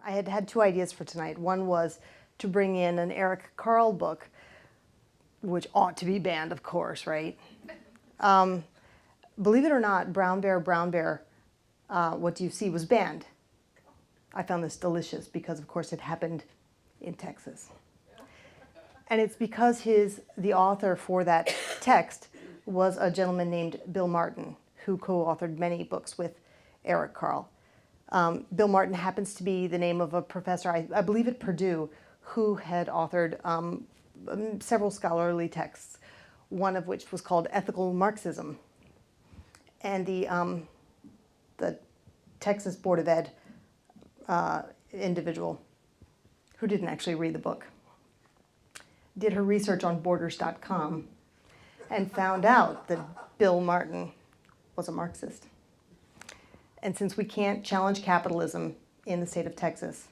I had two ideas for tonight. One was to bring in an Eric Carle book, which ought to be banned, of course, right? Believe it or not, Brown Bear, What Do You See was banned. I found this delicious because, of course, it happened in Texas. And it's because the author for that text was a gentleman named Bill Martin, who co-authored many books with Eric Carle. Bill Martin happens to be the name of a professor, I believe at Purdue, who had authored several scholarly texts, one of which was called Ethical Marxism. And the Texas Board of Ed individual, who didn't actually read the book, did her research on Borders.com and found out that Bill Martin was a Marxist. And since we can't challenge capitalism in the state of Texas,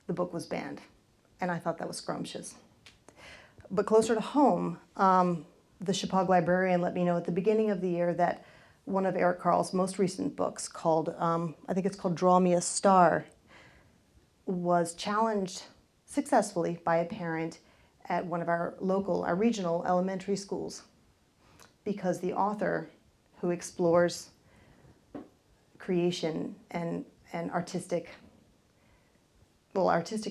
the book was banned. And I thought that was scrumptious. But closer to home, the Chicago librarian let me know at the beginning of the year that one of Eric Carle's most recent books called, I think it's called Draw Me a Star, was challenged successfully by a parent at one of our regional elementary schools, because the author, who explores creation and artistic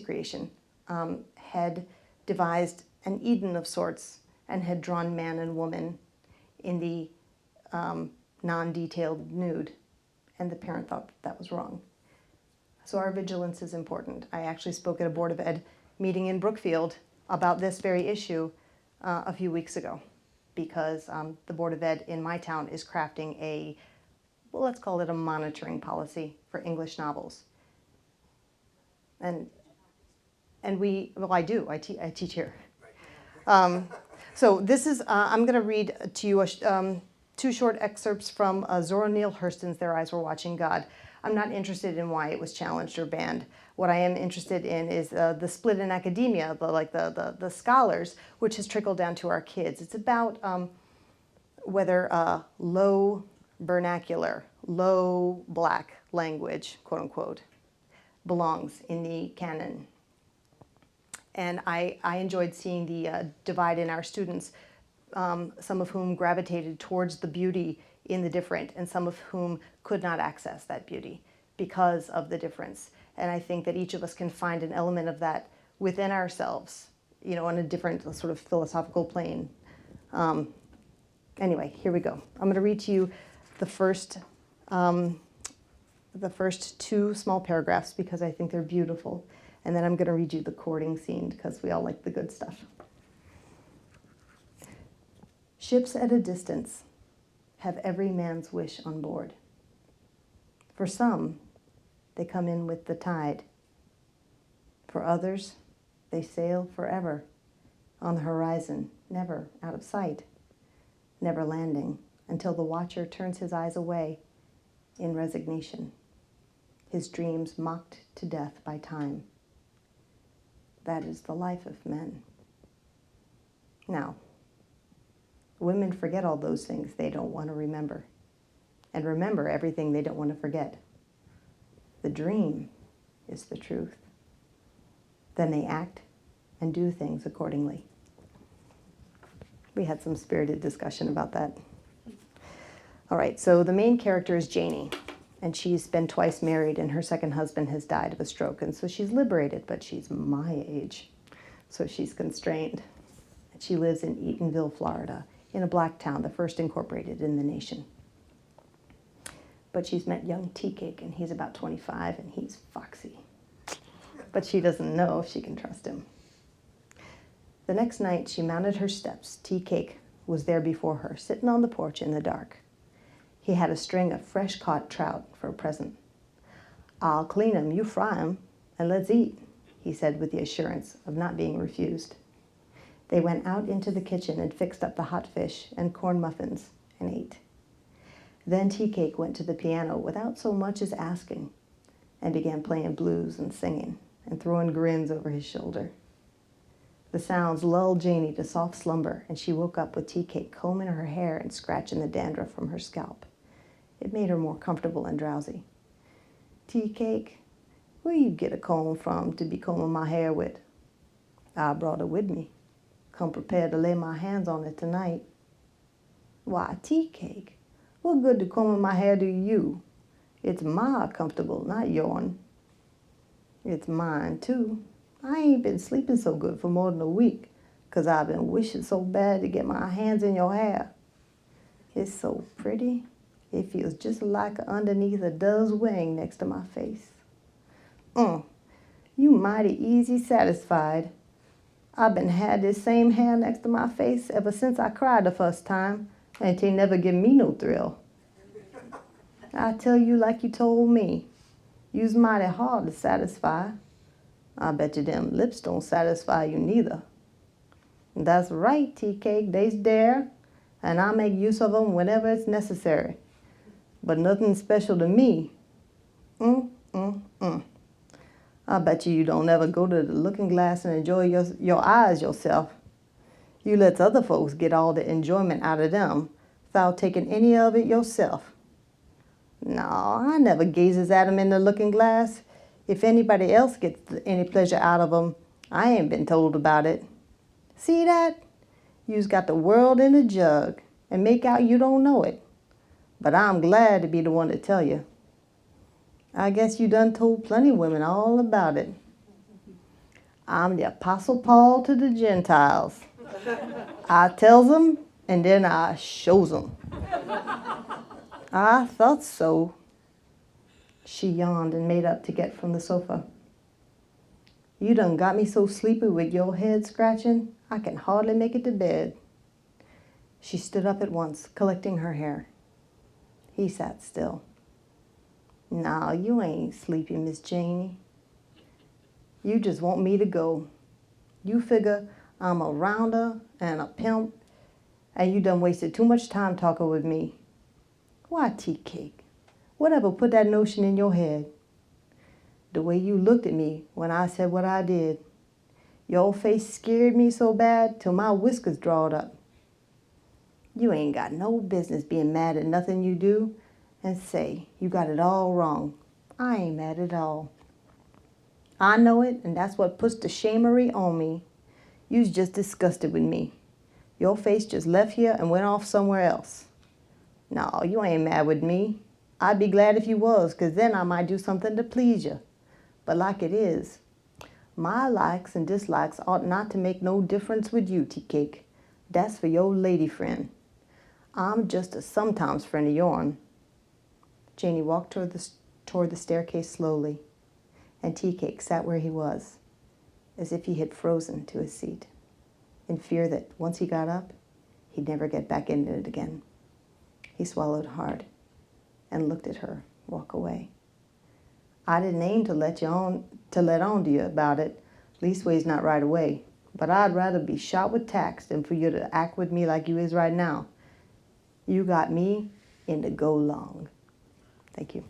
creation, had devised an Eden of sorts and had drawn man and woman in the non-detailed nude, and the parent thought that was wrong. So our vigilance is important. I actually spoke at a Board of Ed meeting in Brookfield about this very issue a few weeks ago, because the Board of Ed in my town is crafting let's call it a monitoring policy for English novels. And I do, I teach here. So this is, I'm gonna read to you two short excerpts from Zora Neale Hurston's Their Eyes Were Watching God. I'm not interested in why it was challenged or banned. What I am interested in is the split in academia, the scholars, which has trickled down to our kids. It's about whether low vernacular, low black language, quote unquote, belongs in the canon. And I enjoyed seeing the divide in our students, some of whom gravitated towards the beauty in the different, and some of whom could not access that beauty because of the difference. And I think that each of us can find an element of that within ourselves, on a different sort of philosophical plane. Anyway, here we go. I'm going to read to you the first two small paragraphs because I think they're beautiful. And then I'm going to read you the courting scene because we all like the good stuff. Ships at a distance have every man's wish on board. For some, they come in with the tide. For others, they sail forever on the horizon, never out of sight, never landing until the watcher turns his eyes away in resignation, his dreams mocked to death by time. That is the life of men. Now, women forget all those things they don't want to remember, and remember everything they don't want to forget. The dream is the truth. Then they act and do things accordingly. We had some spirited discussion about that. All right, so the main character is Janie, and she's been twice married, and her second husband has died of a stroke, and so she's liberated, but she's my age, so she's constrained. And she lives in Eatonville, Florida, in a black town, the first incorporated in the nation. But she's met young Tea Cake, and he's about 25, and he's foxy. But she doesn't know if she can trust him. The next night, she mounted her steps. Tea Cake was there before her, sitting on the porch in the dark. He had a string of fresh-caught trout for a present. "I'll clean 'em, you fry 'em, and let's eat," he said with the assurance of not being refused. They went out into the kitchen and fixed up the hot fish and corn muffins and ate. Then Tea Cake went to the piano without so much as asking and began playing blues and singing and throwing grins over his shoulder. The sounds lulled Janie to soft slumber, and she woke up with Tea Cake combing her hair and scratching the dandruff from her scalp. It made her more comfortable and drowsy. "Tea Cake, Where you get a comb from to be combing my hair with? I brought it with me. Come prepared to lay my hands on it tonight. Why, tea cake, what good do combing my hair do you? It's my comfortable, not yourn. It's mine, too. I ain't been sleeping so good for more than a week, 'cause I've been wishing so bad to get my hands in your hair. It's so pretty. It feels just like underneath a dove's wing next to my face. You mighty easy satisfied. I've been had this same hair next to my face ever since I cried the first time, and 'tain't never given me no thrill. I tell you like you told me. You's mighty hard to satisfy. I bet you them lips don't satisfy you neither. That's right, tea cake, they's there, and I make use of 'em whenever it's necessary. But nothing special to me. I bet you don't ever go to the looking glass and enjoy your eyes yourself. You lets other folks get all the enjoyment out of them without taking any of it yourself. No, I never gazes at 'em in the looking glass. If anybody else gets any pleasure out of 'em, I ain't been told about it. See that? You's got the world in a jug and make out you don't know it. But I'm glad to be the one to tell you. I guess you done told plenty women all about it. I'm the Apostle Paul to the Gentiles. I tells 'em and then I shows 'em. I thought so. She yawned and made up to get from the sofa. You done got me so sleepy with your head scratching, I can hardly make it to bed. She stood up at once, collecting her hair. He sat still. Nah, you ain't sleepy, Miss Janey. You just want me to go. You figure I'm a rounder and a pimp, and you done wasted too much time talking with me. Why, tea cake, whatever put that notion in your head? The way you looked at me when I said what I did. Your face scared me so bad till my whiskers drawed up. You ain't got no business being mad at nothing you do, and say, you got it all wrong. I ain't mad at all. I know it, and that's what puts the shamery on me. You's just disgusted with me. Your face just left here and went off somewhere else. No, you ain't mad with me. I'd be glad if you was, 'cause then I might do something to please you. But like it is, my likes and dislikes ought not to make no difference with you, tea cake. That's for your lady friend. I'm just a sometimes friend of yourn. Janey walked toward the staircase slowly, and tea cake sat where he was, as if he had frozen to his seat, in fear that once he got up, he'd never get back into it again. He swallowed hard and looked at her walk away. I didn't aim to let on to you about it, leastways not right away, but I'd rather be shot with tacks than for you to act with me like you is right now. You got me in the go long. Thank you.